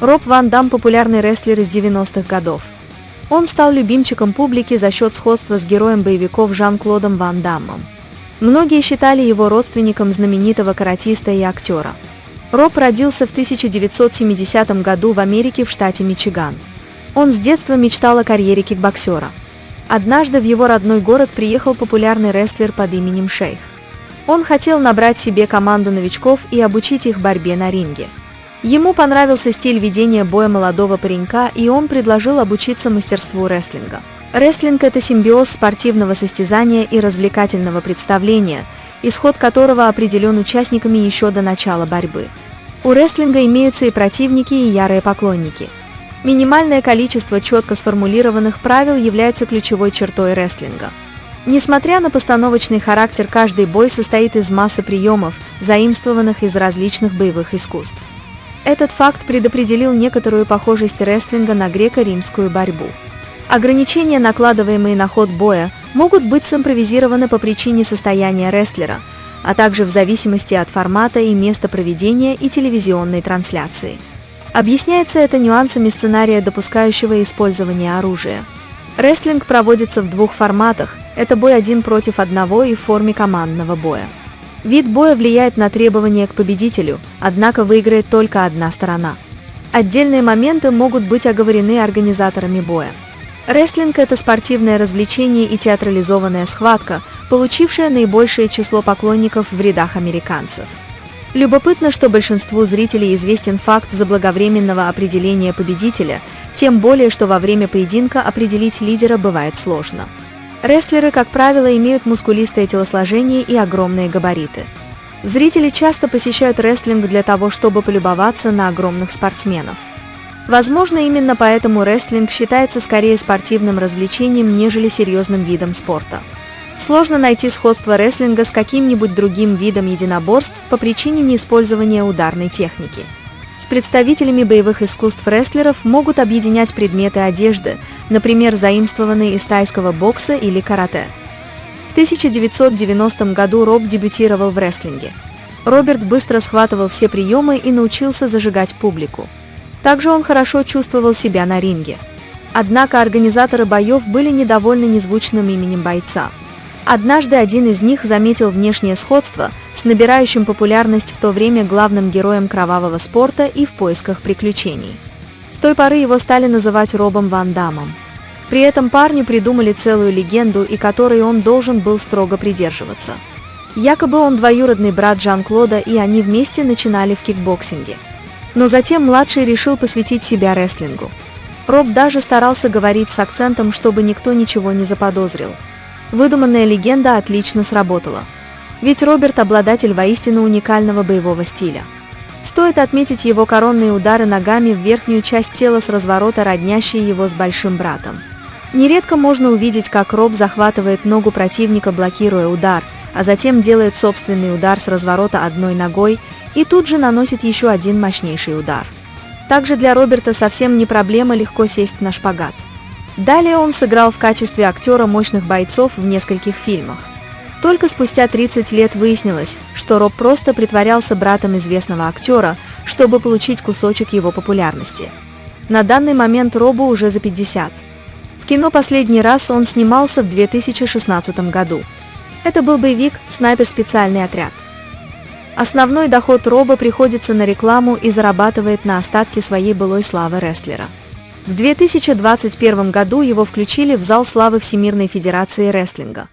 Роб Ван Дам – популярный рестлер из 90-х годов. Он стал любимчиком публики за счет сходства с героем боевиков Жан-Клодом Ван Даммом. Многие считали его родственником знаменитого каратиста и актера. Роб родился в 1970 году в Америке в штате Мичиган. Он с детства мечтал о карьере кикбоксера. Однажды в его родной город приехал популярный рестлер под именем Шейх. Он хотел набрать себе команду новичков и обучить их борьбе на ринге. Ему понравился стиль ведения боя молодого паренька, и он предложил обучиться мастерству рестлинга. Рестлинг – это симбиоз спортивного состязания и развлекательного представления, исход которого определен участниками еще до начала борьбы. У рестлинга имеются и противники, и ярые поклонники. Минимальное количество четко сформулированных правил является ключевой чертой рестлинга. Несмотря на постановочный характер, каждый бой состоит из массы приемов, заимствованных из различных боевых искусств. Этот факт предопределил некоторую похожесть рестлинга на греко-римскую борьбу. Ограничения, накладываемые на ход боя, могут быть симпровизированы по причине состояния рестлера, а также в зависимости от формата и места проведения и телевизионной трансляции. Объясняется это нюансами сценария, допускающего использование оружия. Рестлинг проводится в двух форматах – это бой 1 против 1 и в форме командного боя. Вид боя влияет на требования к победителю, однако выиграет только одна сторона. Отдельные моменты могут быть оговорены организаторами боя. Рестлинг – это спортивное развлечение и театрализованная схватка, получившая наибольшее число поклонников в рядах американцев. Любопытно, что большинству зрителей известен факт заблаговременного определения победителя, тем более, что во время поединка определить лидера бывает сложно. Рестлеры, как правило, имеют мускулистое телосложение и огромные габариты. Зрители часто посещают рестлинг для того, чтобы полюбоваться на огромных спортсменов. Возможно, именно поэтому рестлинг считается скорее спортивным развлечением, нежели серьезным видом спорта. Сложно найти сходство рестлинга с каким-нибудь другим видом единоборств по причине неиспользования ударной техники. С представителями боевых искусств рестлеров могут объединять предметы одежды, например, заимствованные из тайского бокса или карате. В 1990 году Роб дебютировал в рестлинге. Роберт быстро схватывал все приемы и научился зажигать публику. Также он хорошо чувствовал себя на ринге. Однако организаторы боев были недовольны незвучным именем бойца. Однажды один из них заметил внешнее сходство с набирающим популярность в то время главным героем кровавого спорта и в поисках приключений. С той поры его стали называть Робом Ван Даммом. При этом парню придумали целую легенду, и которой он должен был строго придерживаться. Якобы он двоюродный брат Жан-Клода, и они вместе начинали в кикбоксинге. Но затем младший решил посвятить себя рестлингу. Роб даже старался говорить с акцентом, чтобы никто ничего не заподозрил. Выдуманная легенда отлично сработала. Ведь Роберт – обладатель воистину уникального боевого стиля. Стоит отметить его коронные удары ногами в верхнюю часть тела с разворота, роднящие его с большим братом. Нередко можно увидеть, как Роб захватывает ногу противника, блокируя удар, а затем делает собственный удар с разворота одной ногой и тут же наносит еще один мощнейший удар. Также для Роберта совсем не проблема легко сесть на шпагат. Далее он сыграл в качестве актера мощных бойцов в нескольких фильмах. Только спустя 30 лет выяснилось, что Роб просто притворялся братом известного актера, чтобы получить кусочек его популярности. На данный момент Робу уже за 50. В кино последний раз он снимался в 2016 году. Это был боевик «Снайпер. Специальный отряд». Основной доход Роба приходится на рекламу и зарабатывает на остатки своей былой славы рестлера. В 2021 году его включили в зал славы Всемирной Федерации рестлинга.